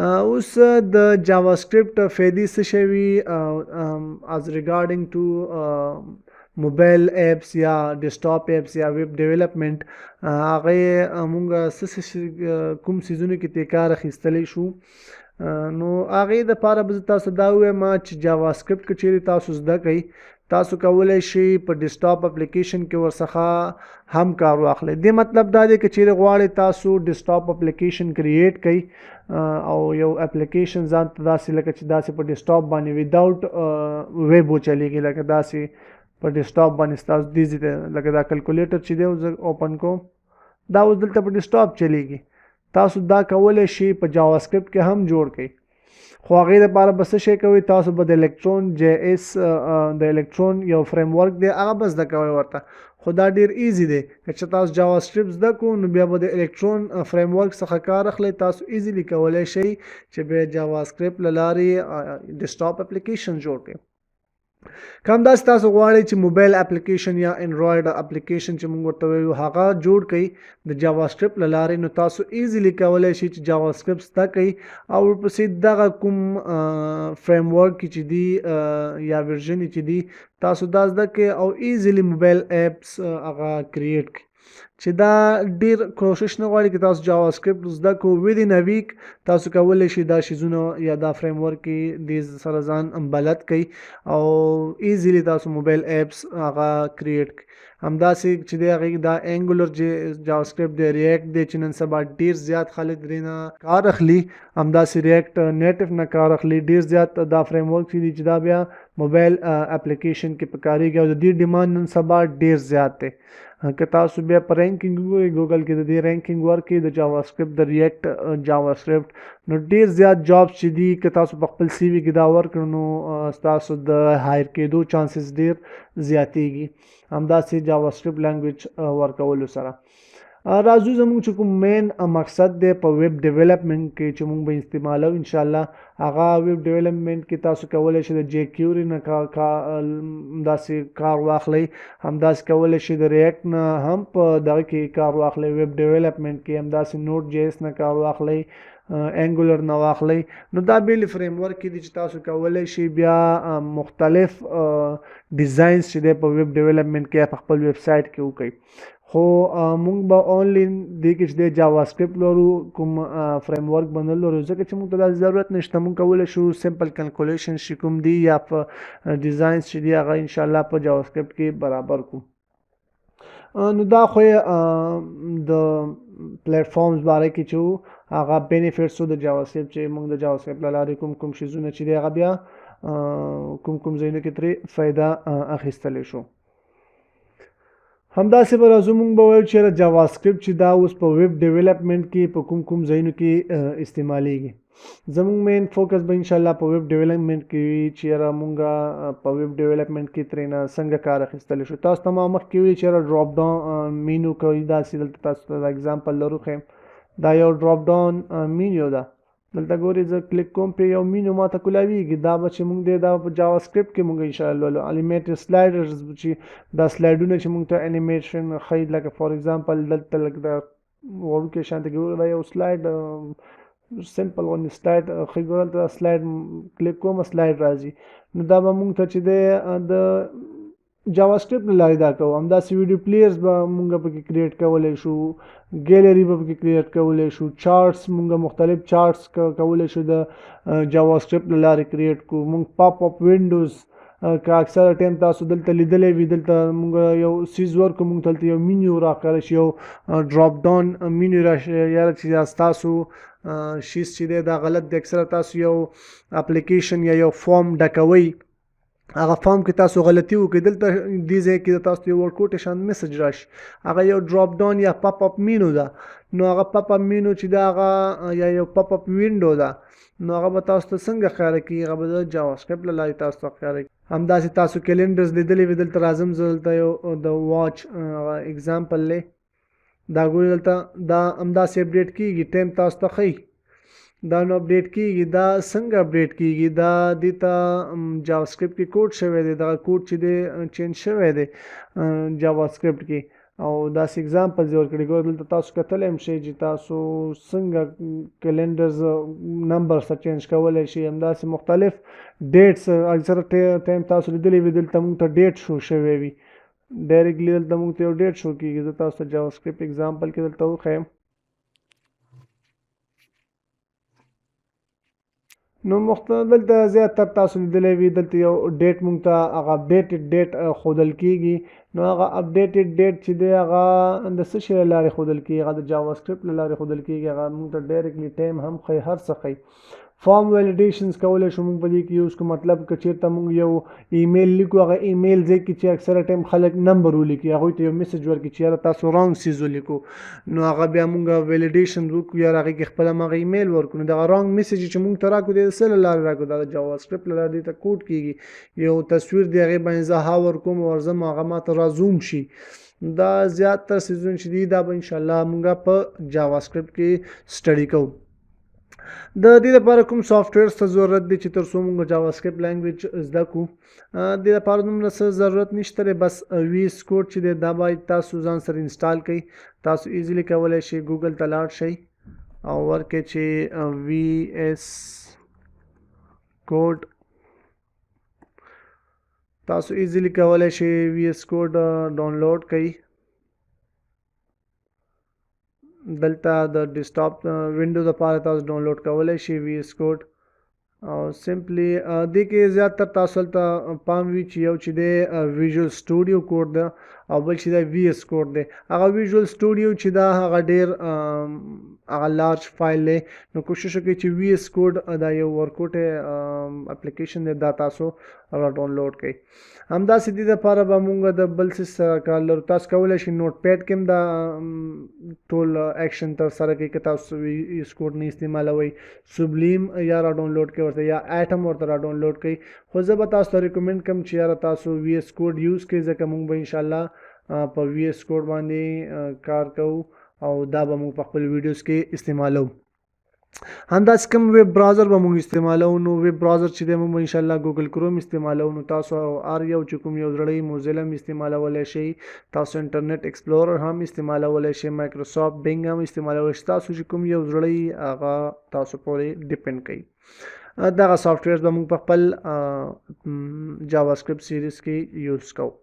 اوس د جاواسکرپټ فایدې څه شوي از ریګارډینګ ټو موبایل ایپس یا ډیسکټاپ ایپس یا ویب ډیولپمنٹ هغه مونږ کوم سیزونو کې ته کار اخیستلی شو نو هغې دپاره به زه تاسو دا ووایم چې جاواسکرپټ که چیرې تاسو زده کوئ تاسو کولی شئ په ډیسکټاپ اپلیکیشن کې ورڅخه هم کار واخلئ. دې مطلب دا دی که چیرې غواړئ تاسو ډیسکټاپ اپلیکیشن کریټ کړئ او یو اپلیکیشن ځان ته داسې لکه چې داسې په ډیسکټاپ باندې ویداوټ ویب وچلیږي لکه داسې په ډیسکټاپ باندې ستاسو دیزې لکه دا کلکولیټر چې دی زه اوپن کوم دا اوس دلته په ډیسکټاپ چلیږي. تاسو دا کولی شئ په جاواسکرپټ کې هم جوړ کړئ خو هغې دپاره به څه شی کوئ تاسو به د الکترون جی ایس د الکترون یو فریم ورک دی هغه به زده کوئ ورته خو دا ډیر ایزی دی که چې تاسو جاواسکرپټ زده کو نو بیا به د الکترون فریم ورک څخه کار اخلئ تاسو ایزیلی کولی شئ چې بیا جاواسکرپټ له لارې ډیسکټاپ اپلیکیشن جوړ کړئ. کم داسې تاسو غواړئ چې موبایل اپلیکیشن یا انډرایډ اپلیکیشن چې موږ ورته وایو هغه جوړ کړئ د جاواسکرپټ له لارې نو تاسو ایزیلی کولی شئ چې جاواسکرپټ زده کړئ او ورپسې دغه کوم فریم ورک چې دي یا ورژن چې دي تاسو دا زده کړئ او ایزیلی موبایل ایپس هغه کریټ کړئ چې دا ډیر کوشش نه غواړي چې تاسو جاواسکرپټ زده کو within a week تاسو کولی شئ دا شیزونه یا دا فریم ورک کې د سره ځان بلد کړئ او ایزیلی تاسو موبایل ایپس هغه کریټ کړئ. همداسې چې دی هغې دا انګولر جاواسکرپټ دی ریاکټ دی چې نن سبا ډیر زیات خلک درې نه کار اخلي همداسې ریاکټ نیټیو نه کار اخلي ډیر زیات دا فریم ورک دي چې دا بیا موبایل اپلیکیشن کې په کارېږي او د دې ډیمانډ نن سبا ډیر زیات دی. که تاسو بیا په رینکینګ وګورئ ګوګل کې د دې رینکینګ ورکړئ د جاواسکرپټ د ریاکټ جاواسکرپټ نو ډیر زیات جابس چې دي که تاسو په خپل سی وي کې دا ورکړو نو ستاسو د هایر کېدو چانسز ډیر زیاتېږي همداسې جاواسکرپټ لینګویج ورکولو سره. راځو زموږ چې کوم مین مقصد دی په ویب ډیولپمنټ کې چې موږ به استعمالو انشاءالله هغه ویب ډیولپمنټ کې تاسو کولی شئ د جکیوري نه داسې کار واخلئ همداسې کولی شئ د ریاکټ نه هم په دغه کې کار واخلئ ویب ډیولپمنټ کې همداسې نوټ جی ایس نه کار واخلئ انګولر نه واخلئ نو دا بیل فریم ورک دي چې تاسو کولی شئ بیا مختلف ډیزاینز چې دی په ویب ډیولپمنټ کې په خپل ویب سایټ کې وکړئ خو مونږ به اونلی دې کې چې دی جاواسکرپټ لرو کوم فریم ورک به نه لرو ځکه چې مونږ ته دا ضرورت نشته مونږ کولی شو سمپل کلکولیشن چې کوم دي یا په ډیزاینز چې دي هغه انشاءالله په جاواسکرپټ کې برابر کړو. نو دا خو د پلیټفارمز باره کې چې هغه بینیفټس د جاواسکرپټ چې موږ د جاواسکرپټ له لارې کوم شیزونه چې دی هغه بیا کوم ځایونو کې ترې فایده اخیستلی شو. همداسې به راځو موږ به وایو چې جاواسکرپټ چې دا اوس په ویب ډیولپمنټ کې په کوم ځایونو کې استعمالیږي. زموږ مین فوکس به انشاءالله په ویب ډیولپمنټ کې وي چې موږ په ویب ډیولپمنټ کې ترېنه څنګه کار اخیستلی شو. تاسو ته ما مخکې وي چې ډراپ ډاون مینو کوي داسې دلته تاسو ته دا اګزامپل لرو ښیم دا یو ډراپ ډاون مینیو ده دلته ګورئ زه کلیک کوم پرې یو مینیو ماته کولاویږي دا به چې موږ دی دا په جاواسکرپټ کې موږ انشاءالله لولو انیمیټډ سلایډرز چې دا سلایډونه چې موږ ته انیمیشن ښیي لکه فار ایگزامپل دلته لکه دا وړوکی شانته کې ګورئ دا یو سلایډ سمپل غوندې سلایډ ښیي ګورئ دلته سلایډ کلیک کوم سلایډ راځي نو دا به موږ ته چې دی د جاواسکرپټ له لارې دا کوو. همداسې ویډیو پلیئرز به موږ پکې کریټ کولی شو ګیلري به پکې کریټ کولی شو چارټس موږ مختلف چارټس کولی شو د جاواسکرپټ له لارې کریټ کړو. موږ پاپ اپ وینډوز که اکثره ټایم تاسو دلته لیدلی وي دلته موږ یو سیز ورکړو موږ دلته یو مینیو راښکاره شي یو ډراپ ډاون مینیو راشي یاره چې ستاسو شیز چې دی دا غلط دی اکثره تاسو یو اپلیکیشن یا یو فارم ډکوئ هغه فارم کې تاسو غلطي وکړئ دلته دې ځای کې تاسو یو ورکوټیشن میسج راشي هغه یو ډراپ ډاون یا پاپ اپ مینو ده نو هغه پاپ اپ مینو چې دا هغه یا یو پاپ اپ وینډو ده نو هغه به تاسو ته څنګه ښکاره کړي هغه به د جاواسکرپټ له لارې تاسو ته ښکاره کړي. همداسې تاسو کیلنډرز لیدلی وي دلته راځم زه دلته یو د واچ اګزامپل دی دا ګورئ دلته دا همداسې اپډیټ کېږي ټایم تاسو ته ښیي دا نو اپډیټ کېږي دا څنګه اپډیټ کېږي دا دې ته جاواسکرپټ کې کوډ شوی دی دغه کوډ چې دی چینج شوی دی جاواسکرپټ کې او داسې اگزامپلز یې ورکړي. ګوره دلته تاسو کتلی هم شئ چې تاسو څنګه کلنډرز نمبر سره چینج کولی شئ، همداسې مختلف ډیټس اکثره ټایم تاسو لیدلی وي دلته موږ ته ډیټ شو شوی وي، ډایرکټلی دلته موږ ته یو ډیټ شو کېږي. زه تاسو ته جاواسکرپټ اگزامپل کې دلته وښیم. نو دلته زیاتر تاسو لیدلی وي دلته یو ډیټ موږ ته هغه اپډیټډ ډیټ ښودل کېږي. نو هغه اپډیټډ ډیټ چې دی هغه د څه شي له لارې ښودل کېږي؟ هغه د جاواسکرپټ له لارې ښودل کېږي. هغه موږ ته ډایرکټلی ټایم هم ښیي، هر څه ښیي. فارم ویلیډیشنز کولی شو موږ په دې کې یوز کړو. مطلب که چېرته موږ یو ایمیل لیکو، هغه ایمیل ځای کې چې اکثره ټایم خلک نمبر ولیکي، هغوی ته یو میسج ورکړي چې یاره تاسو رانګ څیز ولیکو، نو هغه بیا موږ ویلیډیشن وکړو یا هغې کې خپله همغه ایمیل ورکړو. نو دغه رانګ میسج چې موږ ته راکړو دی د څه له لارې راکړو؟ دا د جاواسکرپټ له لارې دې ته کوډ کېږي. یو تصویر دی هغې باندې زه ها ورکوم او ورځم هغه ما ته را زوم شي. دا زیاتره څیزونه چې دي دا به انشاءالله موږ په جاواسکرپټ کې سټډي کوو. د دې لپاره کوم سافټویرز ته ضرورت دی چې تر څو موږ جاواسکرپټ لینګویج زده کړو؟ دې لپاره دومره څه ضرورت نشته دی، بس وی ایس کوډ چې دی دا باید تاسو ځان سره انسټال کړئ. تاسو ایزیلی کولی شئ ګوګل ته لاړ شئ او ورکړئ چې وی ایس کوډ. تاسو ایزیلی کولی شئ وی ایس کوډ ډاونلوډ کړئ. دلته د ډیسکټاپ وینډو لپاره تاسو ډاونلوډ کولی شئ وی ایس کوډ او سمپلی دې کې زیاتر تاسو هلته پام وي چې یو چې دی ویژوال سټوډیو کوډ ده او بل چې دی وی ایس کوډ دی. هغه ویژوال سټوډیو چې دا هغه ډېر هغه لارج فایل دی، نو کوشش وکړئ چې وی ایس کوډ دا یو ورکوټی اپلیکیشن دی دا تاسو را ډاونلوډ کړئ. همداسې دې دپاره به مونږ د بل څیز سره کار لرو. تاسو کولی شئ نوټ پیډ کې هم دا ټول ایکشن ترسره کړئ که تاسو وی ایس کوډ نه استعمالوئ. سبلیم یا را ډاونلوډ کړئ ورته، یا ایټم ورته را ډاونلوډ کړئ. خو زه به تاسو ته ریکمنډ کوم چې یاره تاسو وی ایس کوډ یوز کړئ، ځکه مونږ به انشاءالله په وی ایس کوډ باندې کار کوو او دا به مونږ په خپل ویډیوز کې استعمالوو. همداسې کوم ویب براوزر به مونږ استعمالوو، نو ویب براوزر چې دی مونږ انشاءالله ګوګل کروم استعمالوو. نو تاسو هر یو چې کوم یو زړی موزیلا هم استعمالولی شئ، تاسو انټرنیټ ایکسپلورر هم استعمالولی شئ، مایکروسافټ بینګ هم استعمالولی شئ. تاسو چې کوم یو زړی هغه تاسو پورې ډیپینډ کوي. دغه سافټویرز به مونږ په خپل جاواسکرپټ سیریز کې یوز کوو.